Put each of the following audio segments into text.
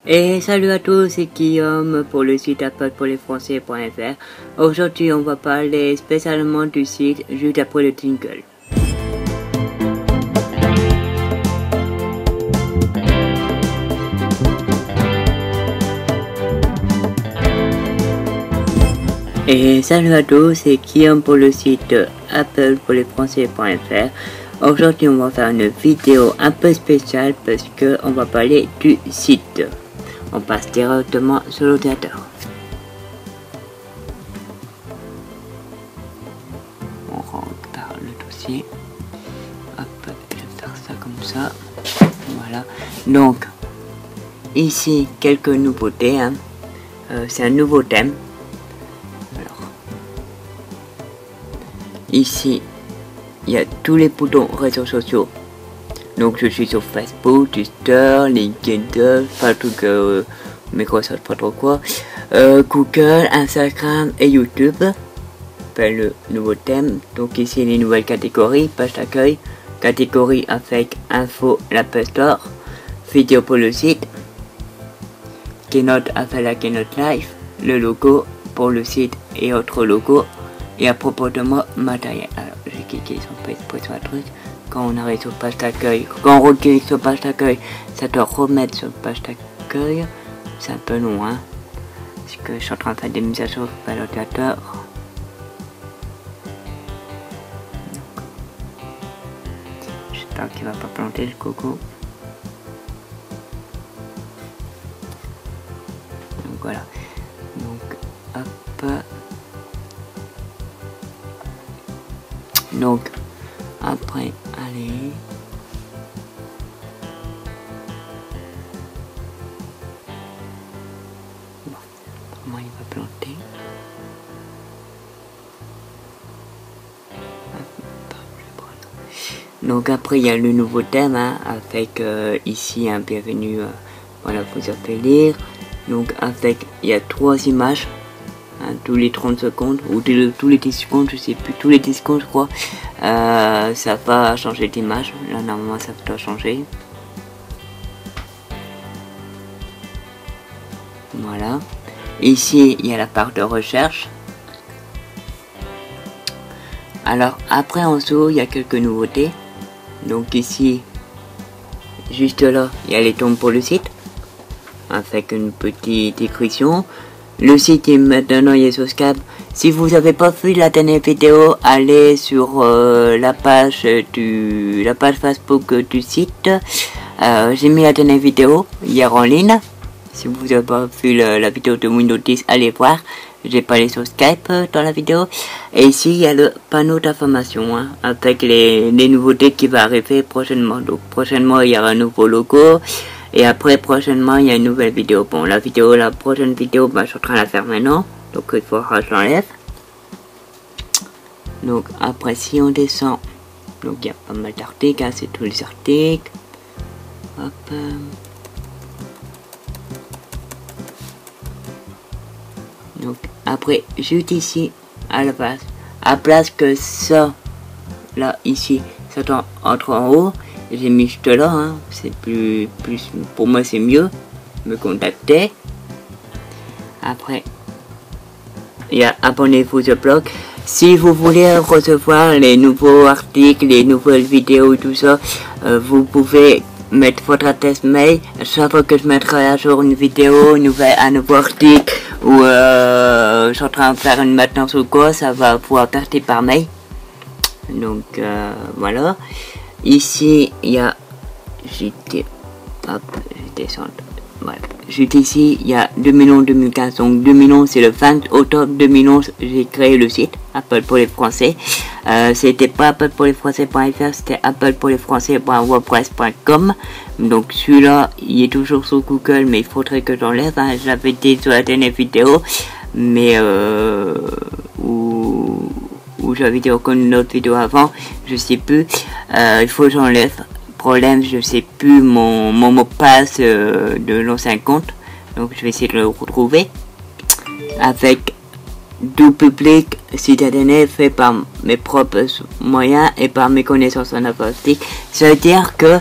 Et salut à tous, c'est Guillaume pour le site appelpourlesfrançais.fr. Aujourd'hui, on va parler spécialement du site juste après le jingle. Et salut à tous, c'est Guillaume pour le site appelpourlesfrançais.fr. Aujourd'hui, on va faire une vidéo un peu spéciale parce que on va parler du site. On passe directement sur l'ordinateur. On rentre par le dossier. Hop, je vais faire ça comme ça. Voilà. Donc, ici, quelques nouveautés. Hein. C'est un nouveau thème. Alors, ici, il y a tous les boutons réseaux sociaux. Donc je suis sur Facebook, Twitter, LinkedIn, pas tout que Microsoft, pas trop quoi. Google, Instagram et YouTube. Ben, le nouveau thème. Donc ici les nouvelles catégories, page d'accueil, catégorie avec info, l'Apple Store, vidéo pour le site, Keynote avec la Keynote Live, le logo pour le site et autres logos. Et à propos de moi, matériel. Alors j'ai cliqué sur un truc. Quand on arrive sur page d'accueil, quand on reclique sur page d'accueil, ça doit remettre sur page d'accueil. C'est un peu long, hein, parce que je suis en train de faire des mises à jour par l'ordinateur. J'espère qu'il va pas planter le coco. Donc voilà. Donc hop. Donc après, allez. Bon, comment il va planter. Donc après, il y a le nouveau thème, hein, avec ici un bienvenue. Voilà, vous avez lire. Donc avec, il y a 3 images. Hein, tous les 30 secondes, ou tous les 10 secondes, je sais plus, tous les 10 secondes, je crois. Ça va changer d'image. Là, normalement, ça doit changer. Voilà. Ici, il y a la barre de recherche. Alors, après, en dessous, il y a quelques nouveautés. Donc, ici, juste là, il y a les tombes pour le site. Avec une petite description. Le site est maintenant il est sur Skype. Si vous n'avez pas vu la dernière vidéo, allez sur la page Facebook du site. J'ai mis la dernière vidéo hier en ligne. Si vous n'avez pas vu la vidéo de Windows 10, allez voir. J'ai parlé sur Skype dans la vidéo. Et ici, il y a le panneau d'information, hein, avec les nouveautés qui vont arriver prochainement. Donc prochainement, il y aura un nouveau logo. Et après, prochainement, il y a une nouvelle vidéo. Bon, la prochaine vidéo, bah, je suis en train de la faire maintenant. Donc, il faudra que je l'enlève. Donc, après, si on descend, donc il y a pas mal d'articles, hein, c'est tous les articles. Hop. Donc, après, juste ici, à la base, à place que ça, là, ici, ça entre en haut. J'ai mis juste là, hein. C'est plus, pour moi c'est mieux, me contacter. Après, il y a abonnez-vous au blog. Si vous voulez recevoir les nouveaux articles, les nouvelles vidéos, tout ça, vous pouvez mettre votre adresse mail. Chaque fois que je mettrai à jour une vidéo, un nouveau article, ou je suis en train de faire une maintenance ou quoi, ça va pouvoir partir par mail. Donc voilà. Ici, il y a, hop, je descends, voilà. Juste ici, il y a 2011-2015, donc 2011, c'est le 20 octobre 2011, j'ai créé le site, Apple pour les Français. C'était pas appelpourlesfrançais.fr, c'était appelpourlesfrançais.wordpress.com. Donc celui-là, il est toujours sur Google, mais il faudrait que j'enlève, hein. J'avais dit sur la dernière vidéo, mais où j'avais dit encore une autre vidéo avant, je sais plus, il faut que j'enlève. Problème, je sais plus mon mot de passe de l'ancien compte, donc je vais essayer de le retrouver avec tout public, site internet fait par mes propres moyens et par mes connaissances en informatique. Ça veut dire que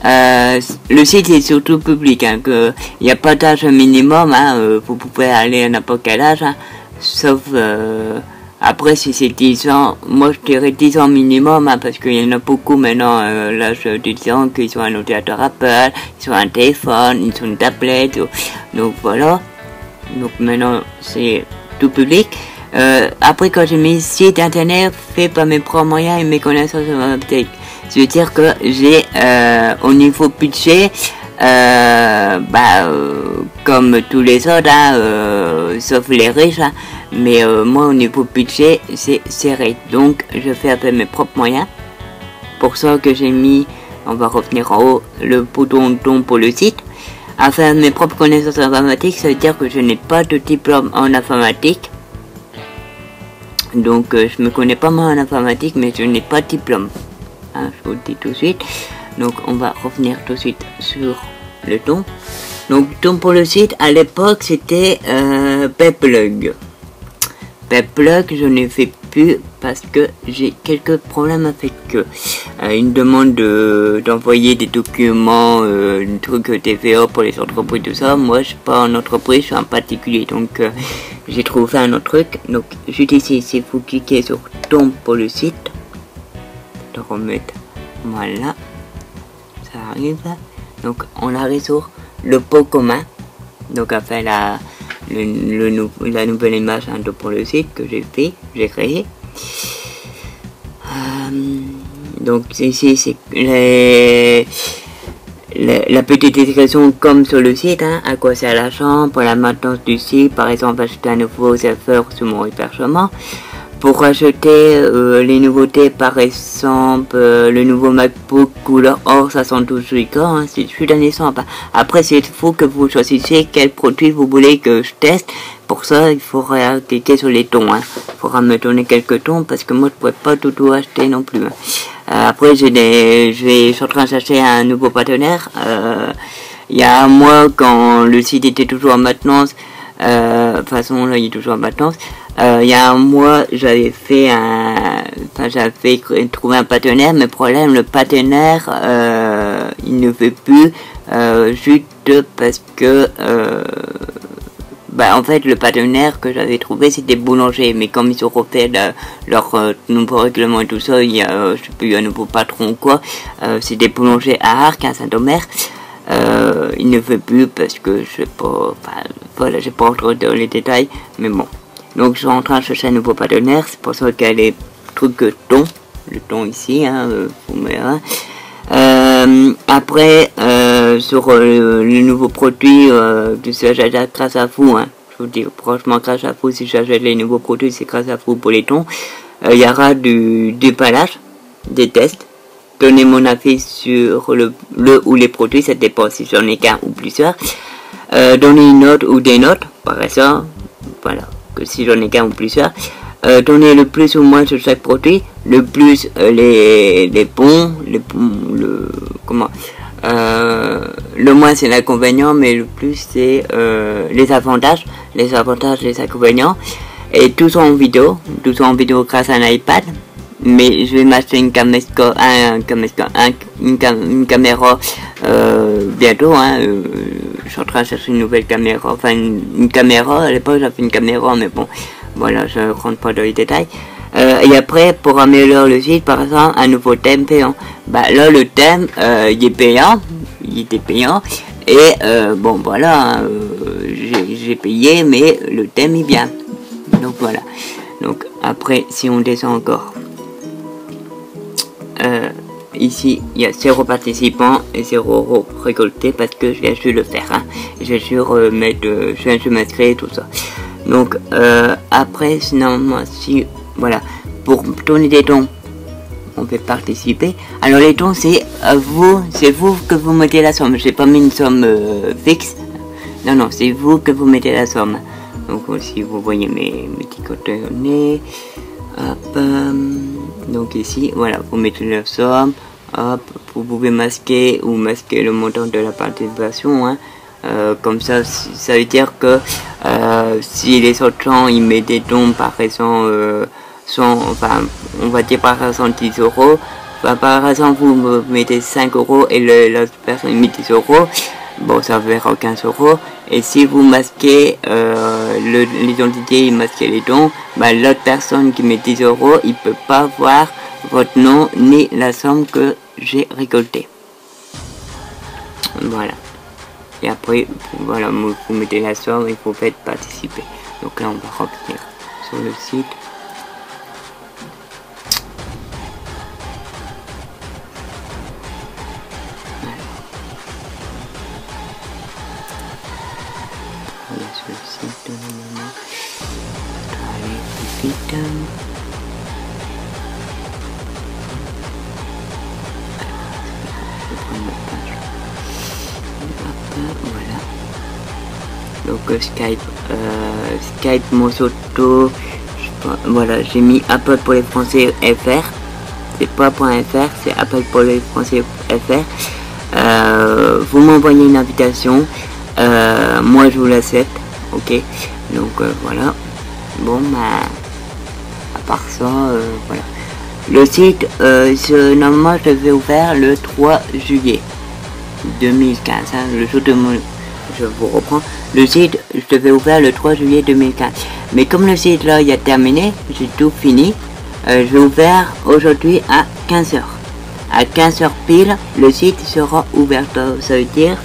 le site est surtout public, hein, que il n'y a pas d'âge minimum, hein, vous pouvez aller à n'importe quel âge, hein, sauf après si c'est 10 ans, moi je dirais 10 ans minimum, hein, parce qu'il y en a beaucoup maintenant l'âge de 10 ans qui sont un ordinateur Apple, ils sont un téléphone, ils sont une tablette, donc voilà. Donc maintenant c'est tout public. Après quand j'ai mis site internet fait par mes propres moyens et mes connaissances informatiques, je veux dire que j'ai au niveau budget comme tous les autres, hein, sauf les riches, hein, mais moi au niveau budget c'est serré, donc je fais avec mes propres moyens. Pour ça que j'ai mis, on va revenir en haut, le bouton don pour le site. À faire mes propres connaissances informatiques, ça veut dire que je n'ai pas de diplôme en informatique. Donc je me connais pas mal en informatique, mais je n'ai pas de diplôme. Hein, je vous le dis tout de suite. Donc on va revenir tout de suite sur le don. Donc don pour le site, à l'époque c'était Pepplug. Pepplug, je ne fais plus parce que j'ai quelques problèmes avec eux. Ils me demandent d'envoyer des documents, un truc TVA pour les entreprises, tout ça. Moi, je suis pas en entreprise, je suis en particulier, donc j'ai trouvé un autre truc. Donc, juste ici, si vous cliquez sur don pour le site, de remettre, voilà, ça arrive. Donc, on arrive sur le pot commun. Donc, après la nouvelle image, hein, pour le site que j'ai créé. Donc ici c'est la petite description comme sur le site, hein, à quoi sert la chambre, pour la maintenance du site, par exemple acheter un nouveau serveur sur mon hébergement. Pour acheter les nouveautés, par exemple le nouveau MacBook couleur or 512 Go, hein, c'est juste un exemple. Après c'est faut que vous choisissiez quel produit vous voulez que je teste. Pour ça il faudra cliquer sur les tons, hein. Il faudra me donner quelques tons parce que moi je pourrais pas tout acheter non plus, hein. Après je suis en train de chercher un nouveau partenaire. Il y a un mois, quand le site était toujours en maintenance, de toute façon là il est toujours en maintenance. Il y a un mois, j'avais trouvé un partenaire, mais problème, le partenaire, il ne fait plus, juste parce que, en fait, le partenaire que j'avais trouvé, c'était boulanger, mais comme ils ont refait leur nouveau règlement et tout ça, il y a, je sais plus, un nouveau patron ou quoi, c'était boulanger à Arc, à Saint-Omer. Il ne fait plus parce que je sais pas, voilà, j'ai pas entré dans les détails, mais bon. Donc je suis en train de chercher un nouveau partenaire, c'est pour ça qu'il y a les trucs ton, le ton ici, hein, vous verrez. Après, sur le nouveau produit, j'achète grâce à vous, hein. Je vous dis franchement grâce à vous, si j'achète les nouveaux produits, c'est grâce à vous pour les tons. Il y aura du déballage, des tests. Donnez mon avis sur le ou les produits, ça dépend si j'en ai qu'un ou plusieurs. Donnez une note ou des notes, par exemple, voilà, que si j'en ai qu'un ou plusieurs. Donnez le plus ou moins sur chaque produit, le plus les bons, le moins c'est l'inconvénient, mais le plus c'est les avantages, les inconvénients, et tout ça en vidéo grâce à un iPad. Mais je vais m'acheter une caméra bientôt, hein. Je suis en train de chercher une nouvelle caméra, enfin une caméra. À l'époque j'avais une caméra, mais bon, voilà, je ne rentre pas dans les détails. Et après, pour améliorer le site, par exemple, un nouveau thème payant. Là le thème il était payant, et bon voilà, hein, j'ai payé, mais le thème est bien. Donc voilà. Donc après, si on descend encore, ici il y a 0 participants et 0 € récolté parce que je viens juste le faire, hein. Je viens juste m'inscrire et tout ça. Donc après, sinon, si voilà, pour tourner des dons, on peut participer. Alors les dons, c'est vous que vous mettez la somme. J'ai pas mis une somme fixe. Non, c'est vous que vous mettez la somme. Donc si vous voyez mes petits coordonnées, hop, donc ici, voilà, vous mettez la somme, hop, vous pouvez masquer le montant de la participation, hein. Comme ça, ça veut dire que si les autres gens ils mettent des dons par exemple, enfin, on va dire par exemple 10 euros, enfin, par exemple vous me mettez 5 euros et l'autre personne met 10 euros, bon ça va faire 15 euros. Et si vous masquez l'identité et masquez les dons, bah, l'autre personne qui met 10 euros, il peut pas voir votre nom ni la somme que j'ai récoltée. Voilà. Et après, voilà, vous mettez la somme et vous faites participer. Donc là, on va revenir sur le site. Voilà, sur le site, normalement. Allez, plus vite. Voilà. Donc Skype Mosoto, voilà, j'ai mis Apple pour les Français FR, c'est pas .fr, c'est Apple pour les Français FR. Vous m'envoyez une invitation, moi je vous l'accepte, ok. Donc voilà. Bon bah à part ça, voilà. Le site, normalement je devais ouvert le 3 juillet 2015, hein, le jour de mon... Je vous reprends. Le site, je devais ouvrir le 3 juillet 2015. Mais comme le site là, il a terminé, j'ai tout fini. Je vais ouvrir aujourd'hui à 15h. À 15h pile, le site sera ouvert. Ça veut dire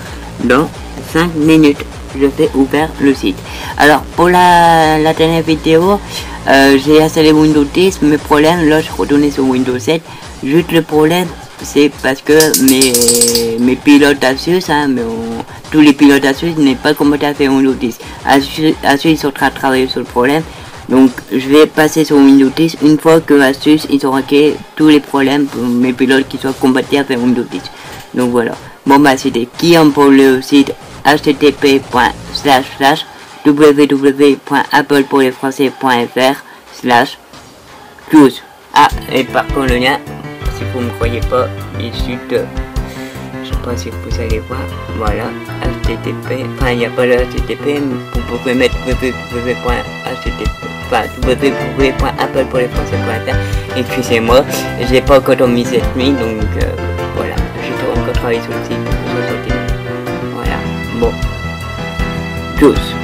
dans 5 minutes, je vais ouvrir le site. Alors, pour la dernière vidéo, j'ai installé Windows 10. Mes problèmes, là, je retourné sur Windows 7. Juste le problème, c'est parce que mes pilotes Asus, hein, tous les pilotes Asus n'est pas compatible avec Windows 10. Asus ils sont en train de travailler sur le problème. Donc je vais passer sur Windows 10 une fois que Asus ils ont réglé tous les problèmes pour mes pilotes qui soient compatibles avec Windows 10. Donc voilà. Bon bah c'était Guillaume pour le site http://www.applepourlesfrançais.fr/close. Ah, et par contre le lien, si vous ne me croyez pas, il suit de... Je sais pas si vous allez voir, voilà, http, enfin il n'y a pas le http, vous pouvez mettre www.applepourlesfrançais.fr. Excusez-moi, j'ai pas encore mis cette nuit, donc voilà, je dois encore travailler sur le site, voilà, bon, tous.